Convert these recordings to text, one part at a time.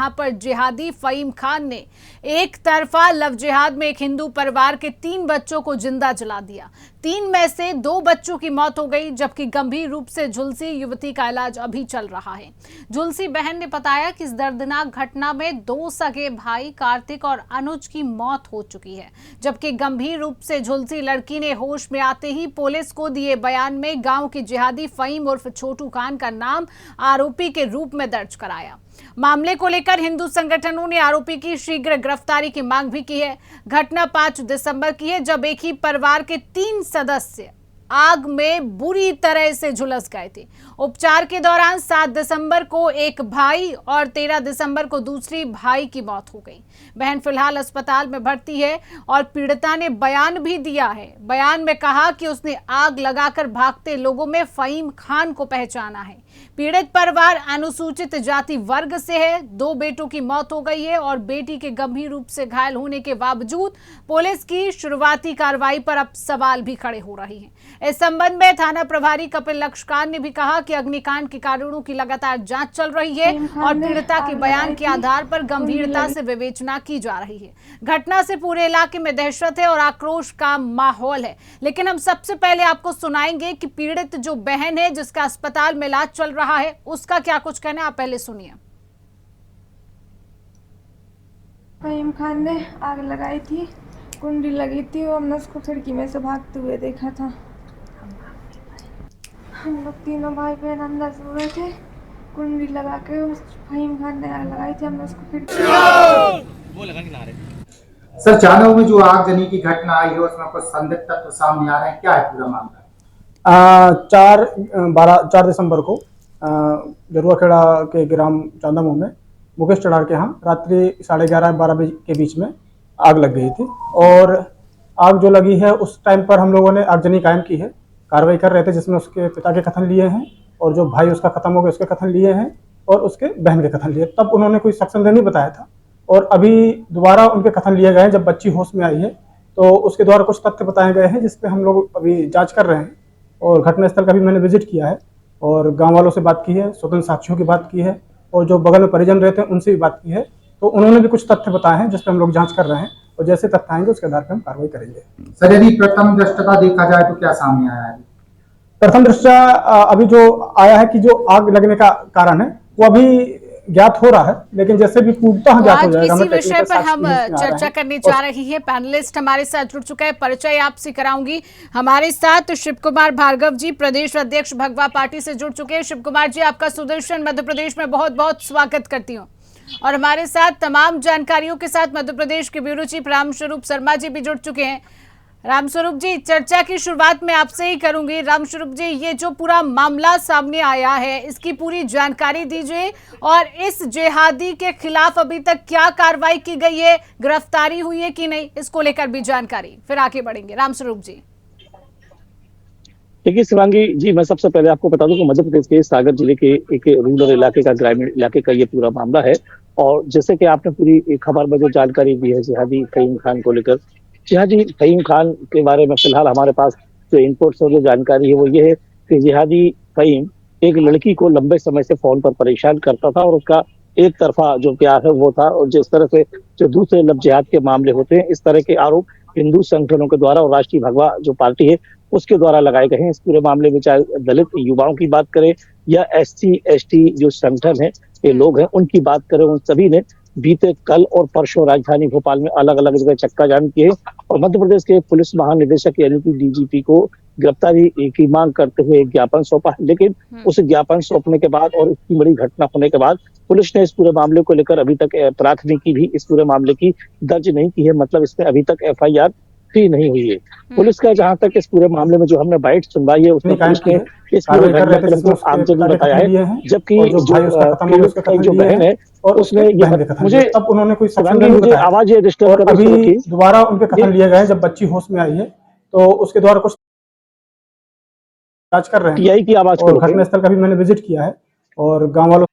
जहां पर जिहादी फहीम खान ने एक तरफा लव जिहाद में एक हिंदू परिवार के 3 बच्चों को जिंदा जला दिया। 3 में से 2 बच्चों की मौत हो गई, जबकि गंभीर रूप से झुलसी युवती का इलाज अभी चल रहा है। झुलसी बहन ने बताया कि इस दर्दनाक घटना में 2 सगे भाई कार्तिक और अनुज की मौत हो चुकी है, जबकि गंभीर रूप से झुलसी लड़की ने होश में आते ही पुलिस को दिए बयान में गांव के जिहादी फहीम उर्फ छोटू खान का नाम आरोपी के रूप में दर्ज कराया। मामले को लेकर हिंदू संगठनों ने आरोपी की शीघ्र गिरफ्तारी की मांग भी की है। घटना 5 दिसंबर की है, जब एक ही परिवार के 3 सदस्य आग में बुरी तरह से झुलस गए थे। उपचार के दौरान 7 दिसंबर को एक भाई और 13 दिसंबर को दूसरी भाई की मौत हो गई। बहन फिलहाल अस्पताल में भर्ती है और पीड़िता ने बयान भी दिया है। बयान में कहा कि उसने आग लगाकर भागते लोगों में फहीम खान को पहचाना है। पीड़ित परिवार अनुसूचित जाति वर्ग से है। 2 बेटों की मौत हो गई है और बेटी के गंभीर रूप से घायल होने के बावजूद पुलिस की शुरुआती कार्रवाई पर अब सवाल भी खड़े हो रहे हैं। इस संबंध में थाना प्रभारी कपिल लक्षकार ने भी कहा कि अग्निकांड के कारणों की लगातार जांच चल रही है और पीड़िता के बयान के आधार पर गंभीरता से विवेचना की जा रही है। घटना से पूरे इलाके में दहशत है और आक्रोश का माहौल है। लेकिन हम सबसे पहले आपको सुनाएंगे कि पीड़ित जो बहन है जिसका अस्पताल में इलाज चल रहा है, उसका क्या कुछ कहना है, आप पहले सुनिए। फहीम खान ने आग लगाई थी, कुंडी लगी थी और हमने उसको खिड़की में से भागते हुए देखा था। हम लोग तीनों भाई बहन अंदर सो रहे थे, कुंडी लगा के उस फहीम खान ने आग लगाई थी, हमने उसको खिड़की सर, चानऊ में जो आगजनी की घटना आई है उसमें कुछ संदिग्ध तत्व सामने आ रहे हैं, क्या है पूरा मामला? 4 दिसंबर को जरुआखेड़ा के ग्राम चांदामुंह में मुकेश चढ़ार के यहाँ रात्रि 11:30-12 बजे के बीच में आग लग गई थी। और आग जो लगी है उस टाइम पर हम लोगों ने आगजनी कायम की है, कार्रवाई कर रहे थे, जिसमें उसके पिता के कथन लिए हैं और जो भाई उसका खत्म हो गया उसके कथन लिए हैं और उसके बहन के कथन लिए। तब उन्होंने कोई संदेह नहीं बताया था और अभी दोबारा उनके कथन लिए गए हैं। जब बच्ची होश में आई है तो उसके द्वारा कुछ तथ्य बताए गए हैं, जिसपे हम लोग अभी जाँच कर रहे हैं। और घटनास्थल का भी मैंने विजिट किया है और गांव वालों से बात की है, स्वतंत्र साक्षियों की बात की है और जो बगल में परिजन रहते हैं उनसे भी बात की है। तो उन्होंने भी कुछ तथ्य बताए हैं, जिस पर हम लोग जांच कर रहे हैं और जैसे तथ्य आएंगे उसके आधार पर हम कार्रवाई करेंगे। सर, यदि प्रथम दृष्टया देखा जाए तो क्या सामने आया है? प्रथम दृष्टया अभी जो आया है कि जो आग लगने का कारण है वो अभी ज्ञात हो रहा है, लेकिन जैसे भी पूर्णतः ज्ञात हो जाएगा। इसी विषय पर हम चर्चा करने जा रही है। पैनलिस्ट हमारे साथ जुड़ चुका है, परिचय आपसे कराऊंगी। हमारे साथ शिव कुमार भार्गव जी, प्रदेश अध्यक्ष भगवा पार्टी से जुड़ चुके हैं। शिव कुमार जी, आपका सुदर्शन मध्य प्रदेश में बहुत बहुत स्वागत करती हूँ। और हमारे साथ तमाम जानकारियों के साथ मध्य प्रदेश के ब्यूरो चीफ रामस्वरूप शर्मा जी भी जुड़ चुके हैं। रामस्वरूप जी, चर्चा की शुरुआत मैं आपसे ही करूंगी। रामस्वरूप जी, ये जो पूरा मामला सामने आया है इसकी पूरी जानकारी दीजिए और इस जिहादी के खिलाफ अभी तक क्या कार्रवाई की गई है, गिरफ्तारी हुई है कि नहीं, इसको लेकर भी जानकारी, फिर आगे बढ़ेंगे। रामस्वरूप जी। देखिए शिवांगी जी, मैं सबसे पहले आपको बता दूं कि मध्य प्रदेश के सागर जिले के एक रूरल इलाके का, ग्रामीण इलाके का ये पूरा मामला है। और जैसे कि आपने पूरी खबर में जो जानकारी दी है जिहादी फहीम खान को लेकर, जिहादी फहीम खान के बारे में फिलहाल हमारे पास जो इनपुट्स और जो जानकारी है वो ये है कि जिहादी फहीम एक लड़की को लंबे समय से फोन पर परेशान करता था और उसका एक तरफा जो प्यार है वो था। और जिस तरह से जो दूसरे लव जिहाद के मामले होते हैं, इस तरह के आरोप हिंदू संगठनों के द्वारा और राष्ट्रीय भगवा जो पार्टी है उसके द्वारा लगाए गए हैं। इस पूरे मामले में चाहे दलित युवाओं की बात करें या SC ST जो संगठन है, ये लोग हैं, उनकी बात करें, उन सभी ने बीते कल और परसों राजधानी भोपाल में अलग अलग जगह चक्का जाम किए और मध्य प्रदेश के पुलिस महानिदेशक यानी कि DGP को गिरफ्तारी की मांग करते हुए एक ज्ञापन सौंपा। लेकिन उस ज्ञापन सौंपने के बाद और इतनी बड़ी घटना होने के बाद पुलिस ने इस पूरे मामले को लेकर अभी तक प्राथमिकी भी इस पूरे मामले की दर्ज नहीं की है। मतलब इसमें अभी तक FIR भी नहीं हुई है। पुलिस का जहां तक इस पूरे मामले में जो हमने बाइट सुनवाई है उसमें पुलिस ने इस पूरे घटनाक्रम को आगजनी बताया है, जबकि जो बहन है और उसने मुझे आवाज ये डिस्टर्ब कर अभी दोबारा उनके कथन लिए गए। जब बच्ची होश में आई है तो उसके द्वारा कुछ जांच कर रहे हैं। PI की आवाज और घटनास्थल का भी मैंने विजिट किया है और गांव वालों।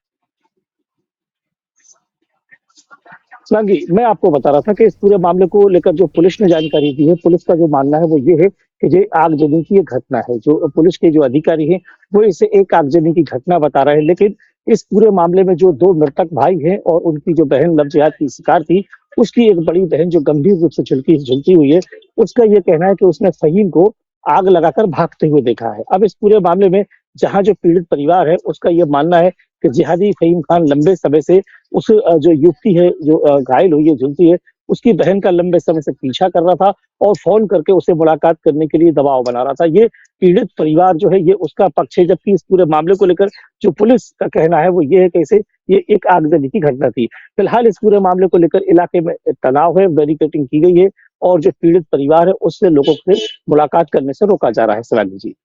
मैं आपको बता रहा था कि इस पूरे मामले को लेकर जो पुलिस ने जानकारी दी है, पुलिस का जो मानना है वो ये है कि ये आगजनी की घटना है। जो पुलिस के जो अधिकारी हैं वो इसे एक आगजनी की घटना बता रहे हैं, लेकिन इस पूरे मामले में जो 2 मृतक भाई हैं और उनकी जो बहन लव जिहाद की शिकार थी, उसकी एक बड़ी बहन जो गंभीर रूप से झुलसी हुई है, उसका ये कहना है कि उसने फहीम को आग लगाकर भागते हुए देखा है। अब इस पूरे मामले में जहां जो पीड़ित परिवार है, उसका ये मानना है कि जिहादी फहीम खान लंबे समय से उस जो युवती है, जो घायल हुई है, झुलसी है, उसकी बहन का लंबे समय से पीछा कर रहा था और फोन करके उसे मुलाकात करने के लिए दबाव बना रहा था। ये पीड़ित परिवार जो है, ये उसका पक्ष है, जबकि इस पूरे मामले को लेकर जो पुलिस का कहना है वो ये है कि इसे ये एक आगजनी की घटना थी। फिलहाल इस पूरे मामले को लेकर इलाके में तनाव है, बैरिकेडिंग की गई है और जो पीड़ित परिवार है उससे लोगों से मुलाकात करने से रोका जा रहा है। शिवांगी जी,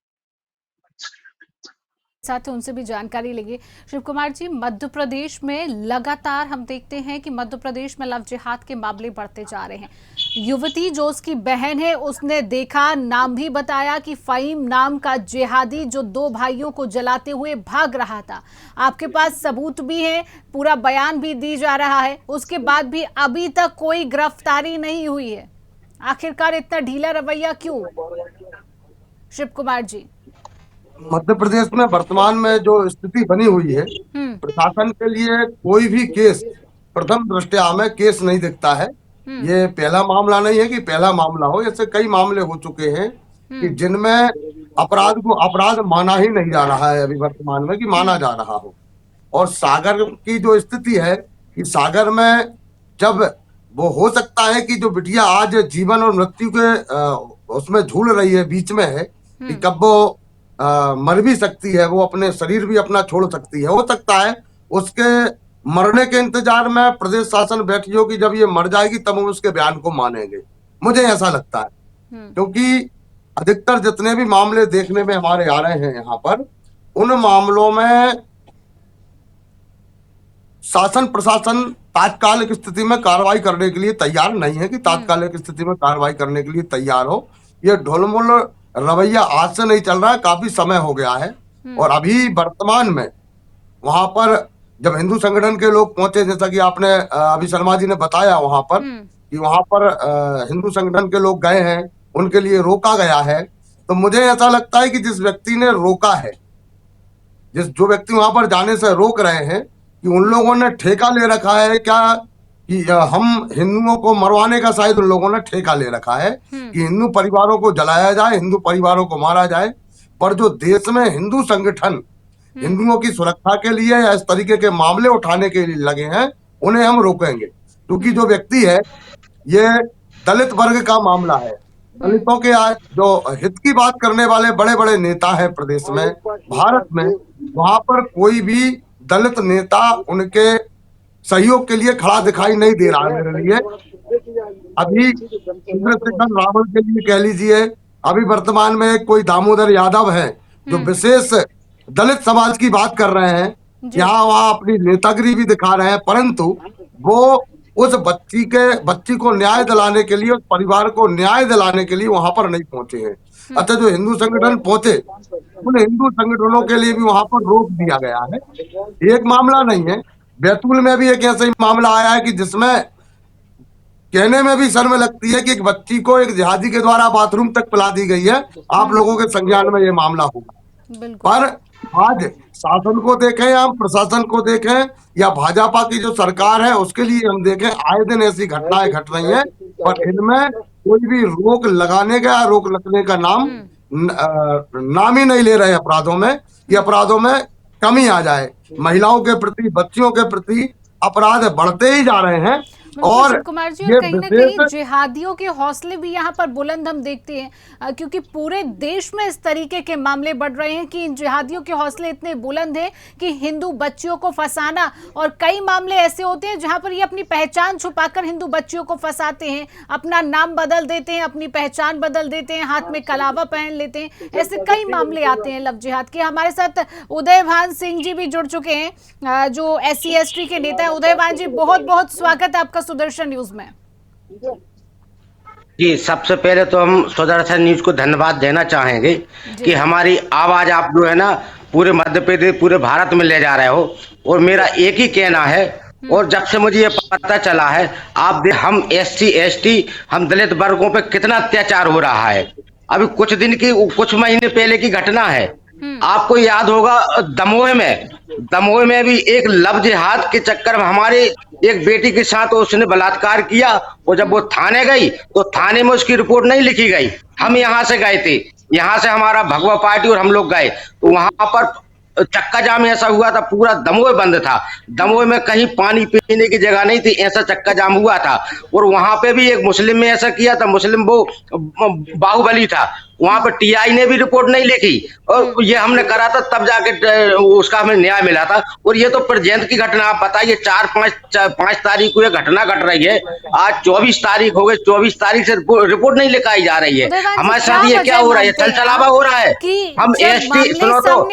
साथ उनसे भी जानकारी लेंगे। शिव कुमार जी, मध्य प्रदेश में लगातार हम देखते हैं कि मध्य प्रदेश में लव जिहाद के मामले बढ़ते जा रहे हैं। युवती जो उसकी बहन है, उसने देखा, नाम भी बताया कि फहीम नाम का जिहादी जो 2 भाइयों को जलाते हुए भाग रहा था। आपके पास सबूत भी है, पूरा बयान भी दी जा रहा है, उसके बाद भी अभी तक कोई गिरफ्तारी नहीं हुई है। आखिरकार इतना ढीला रवैया क्यों, शिव कुमार जी? मध्य प्रदेश में वर्तमान में जो स्थिति बनी हुई है, प्रशासन के लिए कोई भी केस प्रथम दृष्टया में केस नहीं दिखता है। ये पहला मामला नहीं है कि पहला मामला हो, ऐसे कई मामले हो चुके हैं कि जिनमें अपराध को अपराध माना ही नहीं जा रहा है अभी वर्तमान में कि माना जा रहा हो। और सागर की जो स्थिति है कि सागर में जब वो हो सकता है कि जो बिटिया आज जीवन और मृत्यु के उसमें झूल रही है, बीच में है कि कब वो मर भी सकती है, वो अपने शरीर भी अपना छोड़ सकती है। हो सकता है उसके मरने के इंतजार में प्रदेश शासन बैठी हो कि जब ये मर जाएगी तब हम उसके बयान को मानेंगे। मुझे ऐसा लगता है, क्योंकि अधिकतर जितने भी मामले देखने में हमारे आ रहे हैं यहाँ पर, उन मामलों में शासन प्रशासन तात्कालिक स्थिति में कार्रवाई करने के लिए तैयार नहीं है कि तात्कालिक स्थिति में कार्रवाई करने के लिए तैयार हो। ये ढोलमोल रवैया आज से नहीं चल रहा है, काफी समय हो गया है। और अभी वर्तमान में वहां पर जब हिंदू संगठन के लोग पहुंचे, जैसा कि आपने अभी शर्मा जी ने बताया वहां पर कि वहां पर हिंदू संगठन के लोग गए हैं, उनके लिए रोका गया है, तो मुझे ऐसा लगता है कि जिस व्यक्ति ने रोका है, जो व्यक्ति वहां पर जाने से रोक रहे हैं, कि उन लोगों ने ठेका ले रखा है क्या कि हम हिंदुओं को मरवाने का शायद उन लोगों ने ठेका ले रखा है कि हिंदू परिवारों को जलाया जाए, हिंदू परिवारों को मारा जाए। पर जो देश में हिंदू संगठन हिंदुओं की सुरक्षा के लिए या इस तरीके के मामले उठाने के लिए लगे हैं, उन्हें हम रोकेंगे। क्योंकि जो व्यक्ति है, ये दलित वर्ग का मामला है, दलितों के जो हित की बात करने वाले बड़े बड़े नेता है प्रदेश में, भारत में, वहां पर कोई भी दलित नेता उनके सहयोग के लिए खड़ा दिखाई नहीं दे रहा है मेरे लिए। अभी चंद्रशेखर रावल के लिए कह लीजिए, अभी वर्तमान में कोई दामोदर यादव है जो विशेष दलित समाज की बात कर रहे हैं, यहाँ वहां अपनी नेतागिरी भी दिखा रहे हैं, परंतु वो उस बच्ची को न्याय दिलाने के लिए, उस परिवार को न्याय दिलाने के लिए वहां पर नहीं पहुंचे हैं। अच्छा, जो हिंदू संगठन पहुंचे, उन हिंदू संगठनों के लिए भी वहां पर रोक दिया गया है। एक मामला नहीं है, बैतूल में भी एक ऐसा ही मामला आया है कि जिसमें कहने में भी शर्म लगती है कि एक बच्ची को एक जिहादी के द्वारा बाथरूम तक पिला दी गई है। आप लोगों के संज्ञान में ये मामला होगा। पर आज शासन को देखें या प्रशासन को देखें या भाजपा की जो सरकार है उसके लिए हम देखें, आए दिन ऐसी घटनाएं घट रही हैं, पर इनमें कोई भी रोक लगाने का, रोक लगने का नाम ही नहीं ले रहे अपराधों में, कि अपराधों में कमी आ जाए। महिलाओं के प्रति, बच्चियों के प्रति अपराध बढ़ते ही जा रहे हैं। और शिव कुमार जी, और कहीं ना कहीं जिहादियों के हौसले भी यहाँ पर बुलंद हम देखते हैं, क्योंकि पूरे देश में इस तरीके के मामले बढ़ रहे हैं कि जिहादियों के हौसले इतने बुलंद हैं कि हिंदू बच्चियों को फंसाना, और कई मामले ऐसे होते हैं जहाँ पर ये अपनी पहचान छुपाकर हिंदू बच्चियों को फंसाते हैं, अपना नाम बदल देते हैं, अपनी पहचान बदल देते हैं, हाथ में कलावा पहन लेते हैं। ऐसे कई मामले आते हैं लव जिहाद के। हमारे साथ उदयभान सिंह जी भी जुड़ चुके हैं, जो SC ST के नेता है। उदयभान जी, बहुत बहुत स्वागत है आपका सुदर्शन न्यूज में। जी, सबसे पहले तो हम सुदर्शन न्यूज को धन्यवाद देना चाहेंगे कि हमारी आवाज आप जो है ना पूरे मध्य प्रदेश, पूरे भारत में ले जा रहे हो। और मेरा एक ही कहना है, और जब से मुझे ये पता चला है, हम SC ST, हम दलित वर्गों पे कितना अत्याचार हो रहा है। अभी कुछ महीने पहले की घटना है आपको याद होगा दमोह में भी एक लव जिहाद के चक्कर में हमारे एक बेटी के साथ उसने बलात्कार किया, और जब वो थाने गई तो थाने में उसकी रिपोर्ट नहीं लिखी गई। हम यहाँ से गए थे, यहाँ से हमारा भगवा पार्टी और हम लोग गए, तो वहां पर चक्का जाम ऐसा हुआ था, पूरा दमोह बंद था। दमोह में कहीं पानी पीने की जगह नहीं थी, ऐसा चक्का जाम हुआ था। और वहां पे भी एक मुस्लिम ने ऐसा किया था, मुस्लिम वो बाहुबली था, वहां पर टीआई ने भी रिपोर्ट नहीं लिखी, और ये हमने करा था, तब जाके उसका हमें न्याय मिला था। और ये तो प्रेजेंट की घटना, आप बताइए 5 तारीख को ये घटना घट रही है, आज 24 तारीख हो गई, 24 तारीख से रिपोर्ट नहीं लिखाई जा रही है। हमारे साथ ये क्या हो रहा है, चल चलावा हो रहा है। हम एसटी सुनो तो,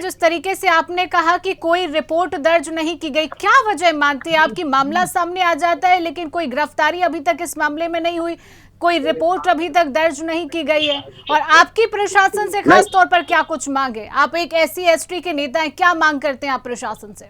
जिस तरीके से आपने कहा कि कोई रिपोर्ट दर्ज नहीं की गई, क्या वजह मानती है आपकी? मामला सामने आ जाता है लेकिन कोई गिरफ्तारी अभी तक इस मामले में नहीं हुई, कोई रिपोर्ट अभी तक दर्ज नहीं की गई है, और आपकी प्रशासन से खास तौर पर क्या कुछ मांगे? आप एक SC ST के नेता हैं, क्या मांग करते हैं आप प्रशासन से?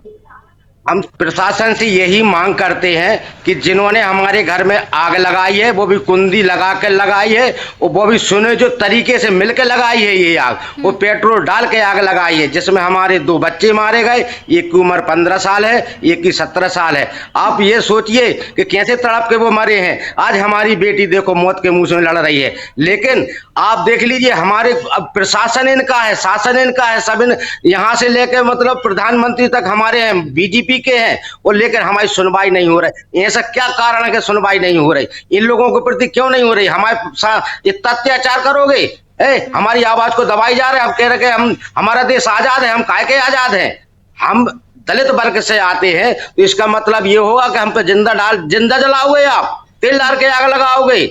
हम प्रशासन से यही मांग करते हैं कि जिन्होंने हमारे घर में आग लगाई है, वो भी कुंडी लगा कर लगाई है, और वो भी सुने जो तरीके से मिलकर लगाई है ये आग, वो पेट्रोल डाल के आग लगाई है, जिसमें हमारे 2 बच्चे मारे गए, एक की उम्र 15 साल है, एक की 17 साल है। आप ये सोचिए कि कैसे तड़प के वो मरे हैं। आज हमारी बेटी देखो मौत के मुंह से लड़ रही है, लेकिन आप देख लीजिए हमारे प्रशासन इनका है, शासन इनका है, सब यहाँ से लेकर मतलब प्रधानमंत्री तक हमारे हैं, BJP के हैं, और लेकर हमारी सुनवाई नहीं हो रही। ऐसा क्या कारण है कि सुनवाई नहीं हो रही? इन लोगों के प्रति क्यों नहीं हो रही? हमारे इतना अत्याचार करोगे? हमारी आवाज को दबाई जा रहे हैं। हम कह रहे कि हम हमारा देश आजाद है, हम काहे के आजाद हैं? हम दलित वर्ग से आते हैं, तो इसका मतलब ये होगा कि हम पे जिंदा जलाओगे, आप तेल डाल के आग लगाओगे।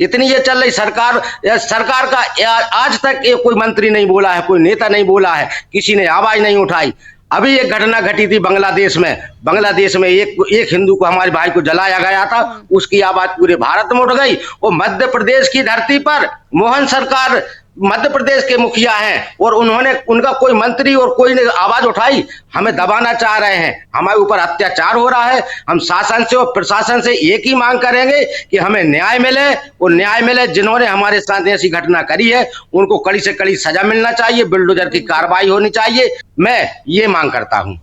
इतनी ये चल रही सरकार का आज तक कोई मंत्री नहीं बोला है, कोई नेता नहीं बोला है, किसी ने आवाज नहीं उठाई। अभी एक घटना घटी थी बांग्लादेश में एक हिंदू को, हमारे भाई को जलाया गया था, उसकी आवाज पूरे भारत में उठ गई। और मध्य प्रदेश की धरती पर मोहन सरकार मध्य प्रदेश के मुखिया हैं, और उनका कोई मंत्री और कोई ने आवाज उठाई? हमें दबाना चाह रहे हैं, हमारे ऊपर अत्याचार हो रहा है। हम शासन से और प्रशासन से एक ही मांग करेंगे कि हमें न्याय मिले, और न्याय मिले जिन्होंने हमारे साथ ऐसी घटना करी है उनको कड़ी से कड़ी सजा मिलना चाहिए, बुलडोजर की कार्रवाई होनी चाहिए। मैं ये मांग करता हूँ।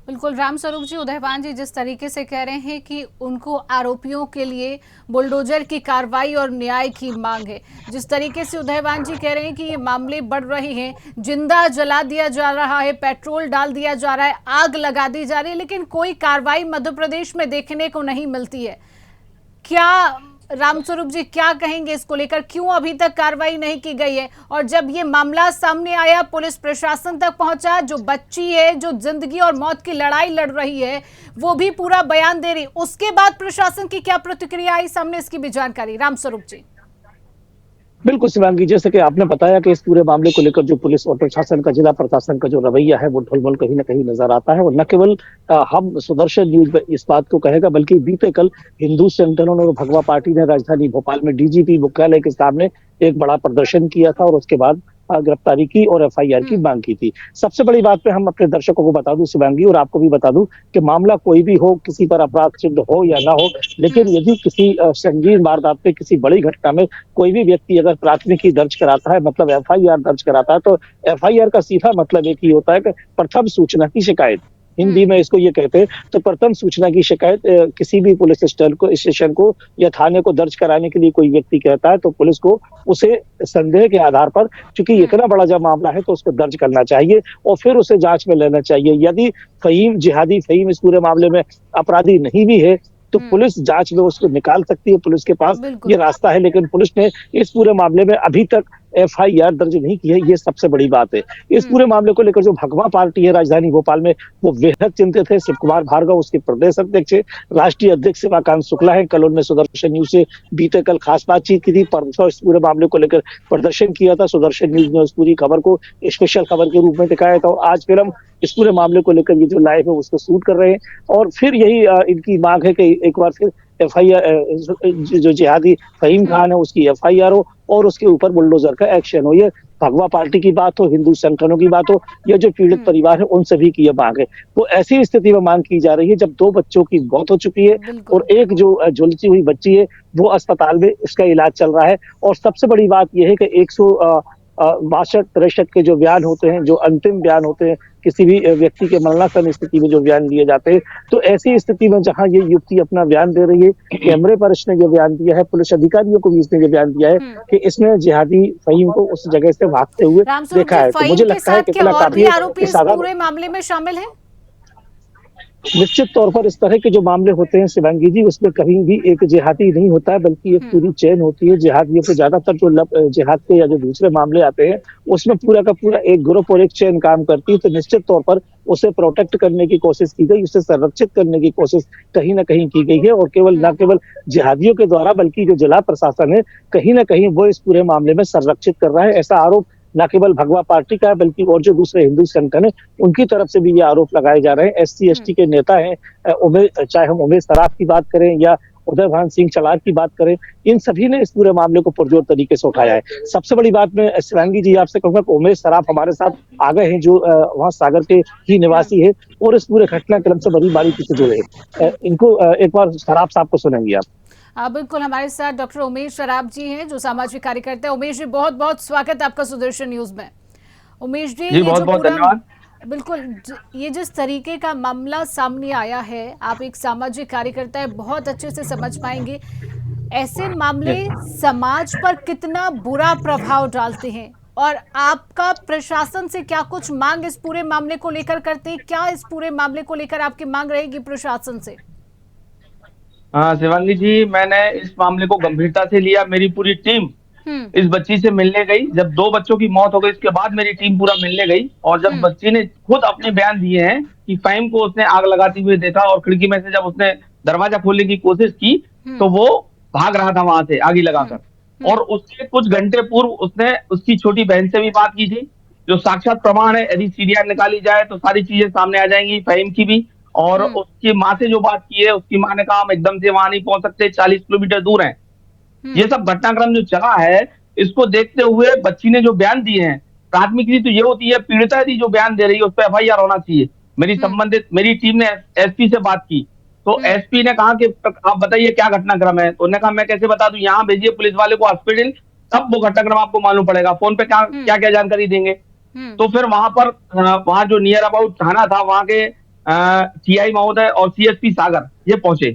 बिल्कुल रामस्वरूप जी, उदयभान जी जिस तरीके से कह रहे हैं कि उनको आरोपियों के लिए बुलडोजर की कार्रवाई और न्याय की मांग है, जिस तरीके से उदयभान जी कह रहे हैं कि ये मामले बढ़ रहे हैं, जिंदा जला दिया जा रहा है, पेट्रोल डाल दिया जा रहा है, आग लगा दी जा रही है, लेकिन कोई कार्रवाई मध्य प्रदेश में देखने को नहीं मिलती है। क्या रामस्वरूप जी क्या कहेंगे इसको लेकर, क्यों अभी तक कार्रवाई नहीं की गई है? और जब ये मामला सामने आया, पुलिस प्रशासन तक पहुंचा, जो बच्ची है जो जिंदगी और मौत की लड़ाई लड़ रही है वो भी पूरा बयान दे रही, उसके बाद प्रशासन की क्या प्रतिक्रिया आई सामने, इसकी भी जानकारी रामस्वरूप जी। बिल्कुल शिवांगी, जैसे कि आपने बताया कि इस पूरे मामले को लेकर जो पुलिस और प्रशासन का, जिला प्रशासन का जो रवैया है वो ढुलमुल कहीं ना कहीं नजर आता है। और न केवल हम सुदर्शन न्यूज में इस बात को कहेगा, बल्कि बीते कल हिंदू संगठनों और भगवा पार्टी ने राजधानी भोपाल में DGP मुख्यालय के सामने एक बड़ा प्रदर्शन किया था, और उसके बाद गिरफ्तारी की और FIR की मांग की थी। सबसे बड़ी बात पे हम अपने दर्शकों को बता दूं शिवांगी, और आपको भी बता दूं कि मामला कोई भी हो, किसी पर अपराध सिद्ध हो या ना हो, लेकिन यदि किसी संगीन वारदात पे, किसी बड़ी घटना में कोई भी व्यक्ति अगर प्राथमिकी दर्ज कराता है, मतलब FIR दर्ज कराता है, तो FIR का सीधा मतलब एक ही होता है कि प्रथम सूचना की शिकायत, हिंदी में इसको ये कहते हैं। तो प्रथम सूचना की शिकायत किसी भी पुलिस स्टेशन को या थाने को दर्ज कराने के लिए कोई व्यक्ति कहता है, तो पुलिस को उसे संदेह के आधार पर, चूंकि इतना बड़ा जब मामला है तो उसको दर्ज करना चाहिए और फिर उसे जांच में लेना चाहिए। यदि जिहादी फहीम इस पूरे मामले में अपराधी नहीं भी है तो पुलिस जांच में उसको निकाल सकती है, पुलिस के पास ये रास्ता है। लेकिन पुलिस ने इस पूरे मामले में अभी तक FIR दर्ज नहीं की है, ये सबसे बड़ी बात है। इस पूरे मामले को लेकर जो भगवा पार्टी है राजधानी भोपाल में, वो बेहद चिंतित है। शिव कुमार भार्गव उसके प्रदेश अध्यक्ष है, राष्ट्रीय अध्यक्ष शिवाकांत शुक्ला है। कल उन्होंने सुदर्शन न्यूज से बीते कल खास बातचीत की थी, परसों इस पूरे मामले को लेकर प्रदर्शन किया था। सुदर्शन न्यूज ने उस पूरी खबर को स्पेशल खबर के रूप में दिखाया था, और आज फिर हम इस पूरे मामले को लेकर ये जो लाइव है उसको शूट कर रहे हैं। और फिर यही इनकी मांग है कि एक बार फिर FIR जो जिहादी फहीम खान है उसकी FIR हो और उसके ऊपर बुलडोजर का एक्शन हो। ये भगवा पार्टी की बात हो, हिंदू संगठनों की बात हो, या जो पीड़ित परिवार है उन सभी की यह मांग है। वो ऐसी स्थिति में मांग की जा रही है जब 2 बच्चों की मौत हो चुकी है और एक जो झुलसी हुई बच्ची है वो अस्पताल में इसका इलाज चल रहा है। और सबसे बड़ी बात यह है कि 62-63 के जो बयान होते हैं, जो अंतिम बयान होते हैं किसी भी व्यक्ति के मरणासन स्थिति में जो बयान दिए जाते हैं, तो ऐसी स्थिति में जहां ये युवती अपना बयान दे रही है, कैमरे पर इसने जो बयान दिया है, पुलिस अधिकारियों को भी इसने जो बयान दिया है कि इसने जिहादी फहीम को उस जगह से भागते हुए देखा है। तो मुझे लगता है कि काफी आरोपी इस पूरे मामले में शामिल हैं। निश्चित तौर पर इस तरह के जो मामले होते हैं शिवांगी जी, उसमें कहीं भी एक जिहादी नहीं होता है, बल्कि एक पूरी चेन होती है। जिहादियों पे ज्यादातर जो जिहाद के या जो दूसरे मामले आते हैं, उसमें पूरा का पूरा एक ग्रुप और एक चेन काम करती है। तो निश्चित तौर पर उसे प्रोटेक्ट करने की कोशिश की गई, उसे संरक्षित करने की कोशिश कहीं ना कहीं की गई है। और न केवल जिहादियों के द्वारा, बल्कि जो जिला प्रशासन है कहीं ना कहीं वो इस पूरे मामले में संरक्षित कर रहा है। ऐसा आरोप न केवल भगवा पार्टी का है, बल्कि और जो दूसरे हिंदू संगठन है उनकी तरफ से भी ये आरोप लगाए जा रहे हैं। SC/ST के नेता हैं, चाहे हम उमेश सराफ की बात करें या उदय भान सिंह चलार की बात करें, इन सभी ने इस पूरे मामले को पुरजोर तरीके से उठाया है। सबसे बड़ी बात मैं शिवांगी जी आपसे कहूंगा कि उमेश सराफ हमारे साथ आ गए हैं, जो वहाँ सागर के ही निवासी है और इस पूरे घटनाक्रम से बड़ी बारीकी से जुड़े हैं। इनको एक बार सराफ साहब को सुनेंगे आप। बिल्कुल, हमारे साथ डॉक्टर उमेश सराफ जी हैं, जो सामाजिक कार्यकर्ता है। उमेश जी, बहुत बहुत स्वागत है आपका सुदर्शन न्यूज में। उमेश जी, बहुत बहुत धन्यवाद। बिल्कुल, ये जिस तरीके का मामला सामने आया है, आप एक सामाजिक कार्यकर्ता है, बहुत अच्छे से समझ पाएंगे ऐसे मामले समाज पर कितना बुरा प्रभाव डालते हैं, और आपका प्रशासन से क्या कुछ मांग इस पूरे मामले को लेकर करते हैं? क्या इस पूरे मामले को लेकर आपकी मांग रहेगी प्रशासन से? हाँ शिवांगी जी, मैंने इस मामले को गंभीरता से लिया। मेरी पूरी टीम इस बच्ची से मिलने गई। जब 2 बच्चों की मौत हो गई, इसके बाद मेरी टीम पूरा मिलने गई। और जब बच्ची ने खुद अपने बयान दिए हैं कि फहीम को उसने आग लगाते हुए देखा, और खिड़की में से जब उसने दरवाजा खोलने की कोशिश की तो वो भाग रहा था वहां से आग लगाकर। और उसके कुछ घंटे पूर्व उसने उसकी छोटी बहन से भी बात की थी, जो साक्षात प्रमाण है। यदि CDR निकाली जाए तो सारी चीजें सामने आ जाएंगी, फहीम की भी। और उसकी माँ से जो बात की है, उसकी माँ ने कहा हम एकदम से वहां नहीं पहुंच सकते, 40 किलोमीटर दूर हैं। ये सब घटनाक्रम जो चला है, इसको देखते हुए बच्ची ने जो बयान दिए हैं, प्राथमिक तो ये होती है पीड़िता यदि जो बयान दे रही है उस पर FIR होना चाहिए। मेरी टीम ने SP से बात की, तो SP ने कहा कि आप बताइए क्या घटनाक्रम है। तो उन्होंने कहा मैं कैसे बता दूं, यहाँ भेजिए पुलिस वाले को हॉस्पिटल, तब वो घटनाक्रम आपको मालूम पड़ेगा, फोन पे क्या क्या जानकारी देंगे। तो फिर वहां जो नियर अबाउट थाना था, वहां के TI महोदय और CSP सागर ये पहुंचे।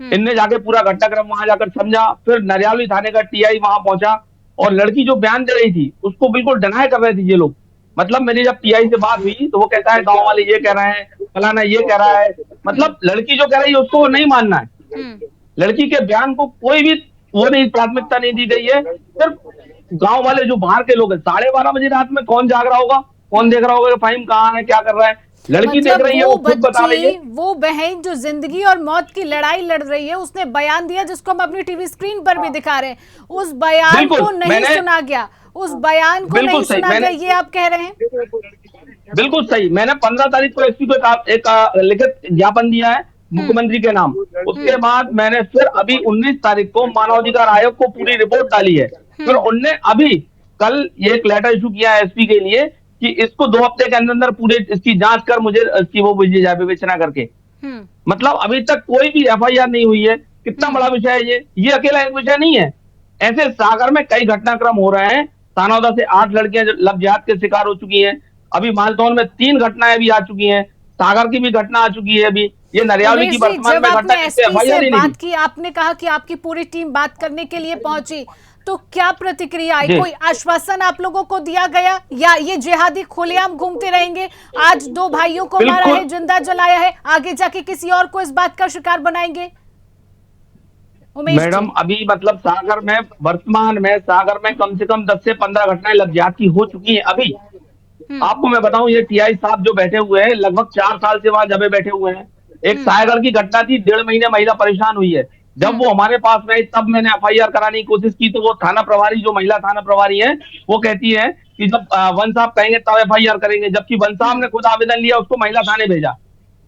इनने जाके पूरा घटनाक्रम वहां जाकर समझा। फिर नरियाली थाने का TI वहां पहुंचा, और लड़की जो बयान दे रही थी उसको बिल्कुल डिनाई कर रहे थे ये लोग। मतलब मेरी जब TI से बात हुई तो वो कहता है गांव वाले ये कह रहे हैं, फलाना ये कह रहा है। मतलब लड़की जो कह रही है उसको नहीं मानना है। लड़की के बयान को कोई भी वो नहीं, प्राथमिकता नहीं दी गई है। सिर्फ गांव वाले जो बाहर के लोग हैं, 12:30 बजे रात में कौन जाग रहा होगा, कौन देख रहा होगा कि फहीम कहाँ है, क्या कर रहा है। लड़की देख रही है, वो खुद बता रही है। वो बहन जो जिंदगी और मौत की लड़ाई लड़ रही है, उसने बयान दिया जिसको हम अपनी टीवी स्क्रीन पर भी दिखा रहे हैं। उस बयान को नहीं सुना गया, उस बयान को नहीं सुना गया, ये आप कह रहे हैं? बिल्कुल सही। मैंने 15 तारीख को SP को एक लिखित ज्ञापन दिया है मुख्यमंत्री के नाम। उसके बाद मैंने फिर अभी 19 तारीख को मानवाधिकार आयोग को पूरी रिपोर्ट डाली है। फिर उनने अभी कल ये एक लेटर इशू किया है SP के लिए कि इसको 2 हफ्ते के अंदर पूरे इसकी जांच कर मुझे इसकी वो भेजी जाए विवेचना करके। मतलब अभी तक कोई भी FIR नहीं हुई है। कितना बड़ा विषय है ये अकेला एक विषय नहीं है। ऐसे सागर में कई घटनाक्रम हो रहे हैं। तानौदा से 8 लड़कियां लव जिहाद के शिकार हो चुकी हैं। अभी मालतौन में 3 घटनाएं भी आ चुकी हैं। सागर की भी घटना आ चुकी है। अभी ये नरियाली की वर्तमान में घटना से बात की, आपने कहा कि आपकी पूरी टीम बात करने के लिए पहुंची, तो क्या प्रतिक्रिया आई? कोई आश्वासन आप लोगों को दिया गया, या ये जिहादी खुलेआम घूमते रहेंगे? आज 2 भाइयों को मारा है, जिंदा जलाया है, आगे जाके किसी और को इस बात का शिकार बनाएंगे? मैडम अभी मतलब सागर में वर्तमान में कम से कम 10 से 15 घटनाएं लव जिहाद की हो चुकी हैं। अभी आपको मैं बताऊं, ये TI साहब जो बैठे हुए हैं लगभग 4 साल से वहां दबे बैठे हुए हैं। एक सागर की घटना थी, 1.5 महीने महिला परेशान हुई है। जब वो हमारे पास में तब मैंने FIR कराने की कोशिश की, तो वो थाना प्रभारी जो महिला थाना प्रभारी है वो कहती है कि जब वन साहब कहेंगे तब FIR करेंगे। जबकि वन साहब ने खुद आवेदन लिया, उसको महिला थाने भेजा।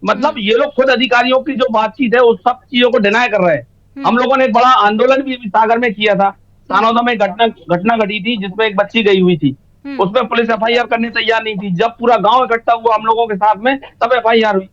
मतलब ये लोग खुद अधिकारियों की जो बातचीत है उस सब चीजों को डिनाई कर रहे हैं। हम लोगों ने एक बड़ा आंदोलन भी सागर में किया था। तानौदा में घटना घटी थी जिसमें एक बच्ची गई हुई थी, उसमें पुलिस FIR करने तैयार नहीं थी। जब पूरा गांव इकट्ठा हुआ हम लोगों के साथ में, तब FIR हुई।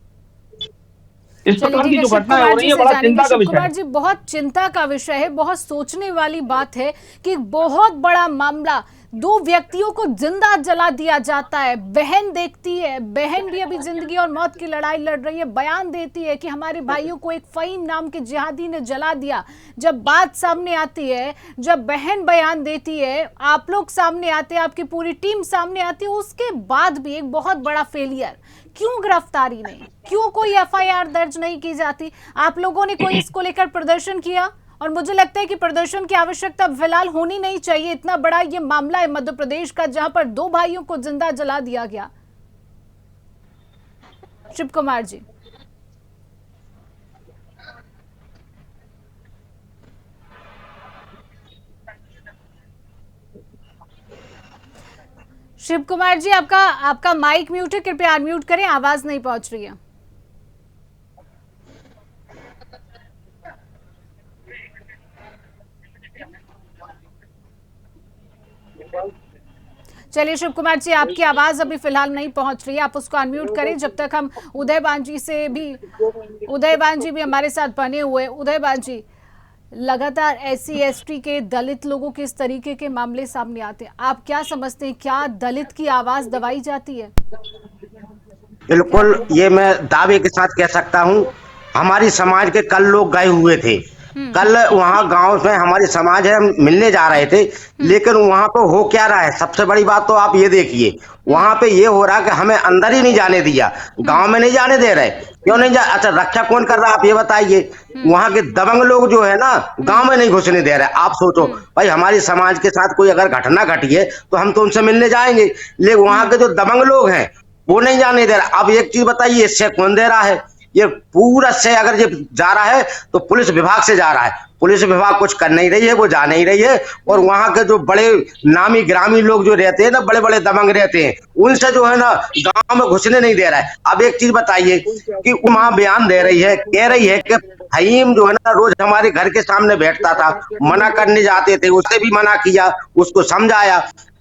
इस चलिए प्रकार ठीक की है, जो शिव घटनाएं कुमार हो रही जी है से बड़ा जानेंगे। चिंता का शिव विषय कुमार है। जी, बहुत चिंता का विषय है, बहुत सोचने वाली बात है कि बहुत बड़ा मामला, दो व्यक्तियों को जिंदा जला दिया जाता है। बहन देखती है, बहन भी अभी जिंदगी और मौत की लड़ाई लड़ रही है, बयान देती है कि हमारे भाइयों को एक फहीम नाम के जिहादी ने जला दिया। जब बात सामने आती है, जब बहन बयान देती है, आप लोग सामने आते हैं, आपकी पूरी टीम सामने आती है, उसके बाद भी एक बहुत बड़ा फेलियर। क्यों गिरफ्तारी नहीं, क्यों कोई एफआईआर दर्ज नहीं की जाती? आप लोगों ने कोई इसको लेकर प्रदर्शन किया? और मुझे लगता है कि प्रदर्शन की आवश्यकता फिलहाल होनी नहीं चाहिए। इतना बड़ा ये मामला है मध्य प्रदेश का, जहां पर दो भाइयों को जिंदा जला दिया गया। शिव कुमार जी, शिव कुमार जी, आपका माइक म्यूट है, कृपया अनम्यूट करें, आवाज नहीं पहुंच रही है। चलिए शिव कुमार जी, आपकी आवाज अभी फिलहाल नहीं पहुंच रही है, आप उसको अनम्यूट करें। जब तक हम उदयबान जी भी हमारे साथ बने हुए। उदयबान जी, लगातार SC ST के दलित लोगों के इस तरीके के मामले सामने आते हैं, आप क्या समझते हैं, क्या दलित की आवाज दबाई जाती है? बिल्कुल, ये मैं दावे के साथ कह सकता हूँ। हमारी समाज के कल लोग गए हुए थे, कल वहाँ गांव में हमारी समाज है, हम मिलने जा रहे थे, लेकिन वहाँ पे हो क्या रहा है, सबसे बड़ी बात तो आप ये देखिए, वहाँ पे ये हो रहा है कि हमें अंदर ही नहीं जाने दिया, गांव में नहीं जाने दे रहे। क्यों नहीं अच्छा, रक्षा कौन कर रहा है आप ये बताइए? वहाँ के दबंग लोग जो है ना, गांव में नहीं घुसने दे रहे। आप सोचो भाई, हमारी समाज के साथ कोई अगर घटना घटी है तो हम तो उनसे मिलने जाएंगे, लेकिन वहाँ के जो दबंग लोग हैं वो नहीं जाने दे रहा। अब एक चीज बताइए, इससे कौन दे रहा है? ये पूरा से अगर ये जा रहा है तो पुलिस विभाग से जा रहा है। पुलिस विभाग कुछ कर नहीं रही है, वो जा नहीं रही है, और वहां के जो बड़े नामी ग्रामीण लोग जो रहते हैं ना, बड़े बड़े दबंग रहते हैं, उनसे जो है ना गांव में घुसने नहीं दे रहा है। अब एक चीज बताइए कि वहां बयान दे रही है, कह रही है कि फहीम जो है ना रोज हमारे घर के सामने बैठता था, मना करने जाते थे, उससे भी मना किया, उसको समझाया,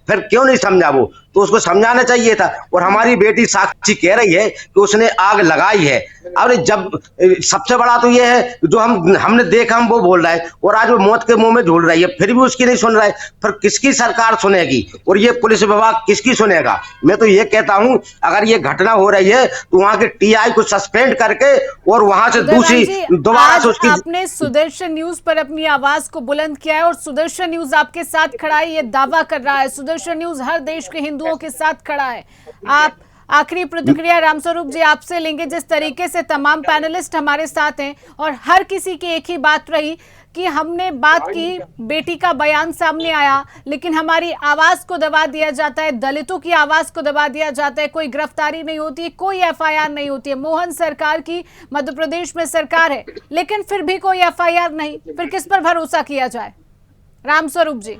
फिर क्यों नहीं समझा? वो तो उसको समझाना चाहिए था। और हमारी बेटी साक्षी कह रही है कि उसने आग लगाई है। अरे जब सबसे बड़ा तो ये है जो हमने देखा, हम वो बोल रहा है, और आज वो मौत के मुंह में झूल रही है, फिर भी उसकी नहीं सुन रहा है। फिर किसकी सरकार सुनेगी और ये पुलिस विभाग किसकी सुनेगा? मैं तो ये कहता हूं, अगर ये घटना हो रही है तो वहां के TI को सस्पेंड करके और वहां से दूसरी दोबारा से उसकी। आपने सुदर्शन न्यूज पर अपनी आवाज को बुलंद किया है और सुदर्शन न्यूज आपके साथ खड़ा है, ये दावा कर रहा है। सुदर्शन न्यूज हर देश के हिंदुओं के साथ खड़ा है। आप आखिरी प्रतिक्रिया रामस्वरूप जी आपसे लेंगे। जिस तरीके से तमाम पैनलिस्ट हमारे साथ हैं और हर किसी की एक ही बात रही कि हमने बात की, बेटी का बयान सामने आया, लेकिन हमारी आवाज को दबा दिया जाता है, दलितों की आवाज को दबा दिया जाता है, कोई गिरफ्तारी नहीं होती, कोई FIR नहीं होती है। मोहन सरकार की मध्य प्रदेश में सरकार है, लेकिन फिर भी कोई FIR नहीं, फिर किस पर भरोसा किया जाए? रामस्वरूप जी,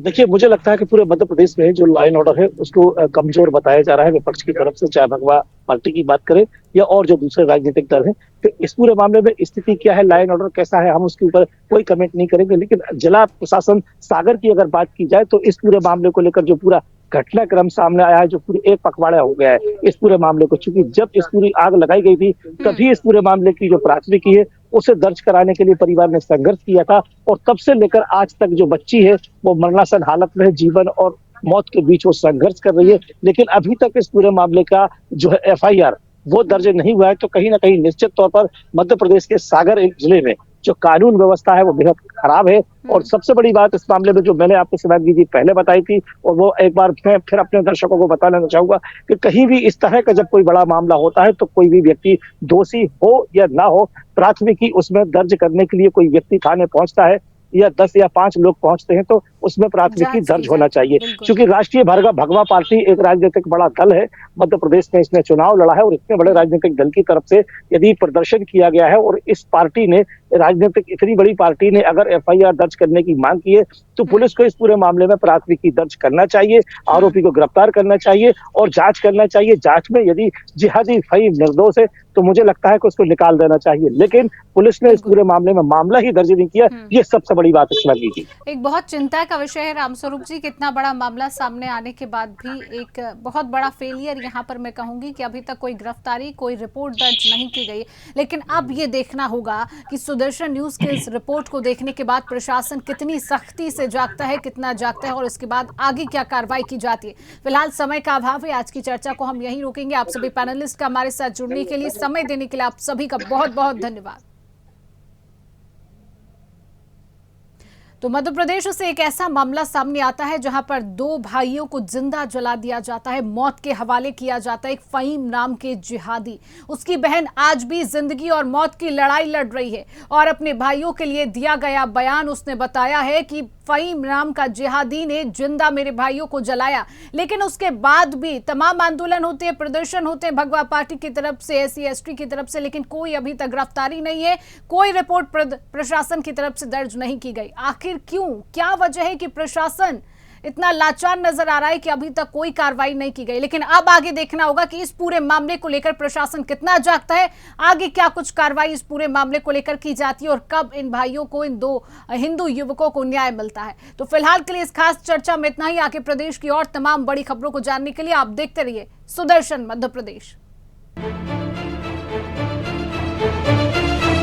देखिए मुझे लगता है कि पूरे मध्य प्रदेश में जो लॉ एंड ऑर्डर है उसको कमजोर बताया जा रहा है विपक्ष की तरफ से, चाहे भगवा पार्टी की बात करें या और जो दूसरे राजनीतिक दल हैं। तो इस पूरे मामले में स्थिति क्या है, लॉ एंड ऑर्डर कैसा है, हम उसके ऊपर कोई कमेंट नहीं करेंगे। लेकिन जिला प्रशासन सागर की अगर बात की जाए तो इस पूरे मामले को लेकर जो पूरा घटनाक्रम सामने आया है, जो पूरी एक पखवाड़ा हो गया है इस पूरे मामले को, चूंकि जब इस पूरी आग लगाई गई थी तभी इस पूरे मामले की जो प्राथमिकी है उसे दर्ज कराने के लिए परिवार ने संघर्ष किया था, और तब से लेकर आज तक जो बच्ची है वो मरणासन हालत में है, जीवन और मौत के बीच वो संघर्ष कर रही है। लेकिन अभी तक इस पूरे मामले का जो है FIR वो दर्ज नहीं हुआ है। तो कहीं ना कहीं निश्चित तौर पर मध्य प्रदेश के सागर जिले में जो कानून व्यवस्था है वो बेहद खराब है। और सबसे बड़ी बात इस मामले में जो मैंने आपको शिवांगी जी पहले बताई थी, और वो एक बार मैं फिर अपने दर्शकों को बता लेना चाहूंगा कि कहीं भी इस तरह का जब कोई बड़ा मामला होता है तो कोई भी व्यक्ति दोषी हो या ना हो, प्राथमिकी उसमें दर्ज करने के लिए कोई व्यक्ति थाने पहुंचता है या 10 या 5 लोग पहुंचते हैं तो उसमें प्राथमिकी दर्ज होना चाहिए। क्योंकि राष्ट्रीय भगवा पार्टी एक राजनीतिक बड़ा दल है, मध्य प्रदेश में इसने चुनाव लड़ा है, और इतने बड़े राजनीतिक दल की तरफ से यदि प्रदर्शन किया गया है और इस पार्टी ने, राजनीतिक इतनी बड़ी पार्टी ने अगर FIR दर्ज करने की मांग की है तो पुलिस को इस पूरे मामले में प्राथमिकी दर्ज करना चाहिए, आरोपी को गिरफ्तार करना चाहिए और जांच करना चाहिए। जांच में यदि जिहादी फहीम निर्दोष है तो मुझे लगता है कि उसको निकाल देना चाहिए, लेकिन पुलिस ने इस पूरे मामले में मामला ही दर्ज नहीं किया। ये सबसे बड़ी बात है। एक बहुत चिंता का विषय है रामस्वरूप जी, कितना बड़ा मामला सामने आने के बाद भी एक बहुत बड़ा फेलियर यहाँ पर मैं कहूंगी कि अभी तक कोई गिरफ्तारी, कोई रिपोर्ट दर्ज नहीं की गई। लेकिन अब ये देखना होगा कि सुदर्शन न्यूज के इस रिपोर्ट को देखने के बाद प्रशासन कितनी सख्ती से जागता है, कितना जागता है और इसके बाद आगे क्या कार्रवाई की जाती है। फिलहाल समय का अभाव है, आज की चर्चा को हम यहीं रोकेंगे। आप सभी पैनलिस्ट का हमारे साथ जुड़ने के लिए, समय देने के लिए आप सभी का बहुत बहुत धन्यवाद। तो मध्य प्रदेश से एक ऐसा मामला सामने आता है जहां पर दो भाइयों को जिंदा जला दिया जाता है, मौत के हवाले किया जाता है। एक फहीम नाम के जिहादी, उसकी बहन आज भी जिंदगी और मौत की लड़ाई लड़ रही है और अपने भाइयों के लिए दिया गया बयान उसने बताया है कि फहीम नाम का जिहादी ने जिंदा मेरे भाइयों को जलाया। लेकिन उसके बाद भी तमाम आंदोलन होते हैं, प्रदर्शन होते हैं भगवा पार्टी की तरफ से, SC ST की तरफ से, लेकिन कोई अभी तक गिरफ्तारी नहीं है, कोई रिपोर्ट प्रशासन की तरफ से दर्ज नहीं की गई। आखिर क्यों, क्या वजह है कि प्रशासन इतना लाचार नजर आ रहा है कि अभी तक कोई कार्रवाई नहीं की गई। लेकिन अब आगे देखना होगा कि इस पूरे मामले को लेकर प्रशासन कितना जागता है, आगे क्या कुछ कार्रवाई इस पूरे मामले को लेकर की जाती है और कब इन भाइयों को, इन दो हिंदू युवकों को न्याय मिलता है। तो फिलहाल के लिए इस खास चर्चा में इतना ही। आगे प्रदेश की और तमाम बड़ी खबरों को जानने के लिए आप देखते रहिए सुदर्शन मध्य प्रदेश।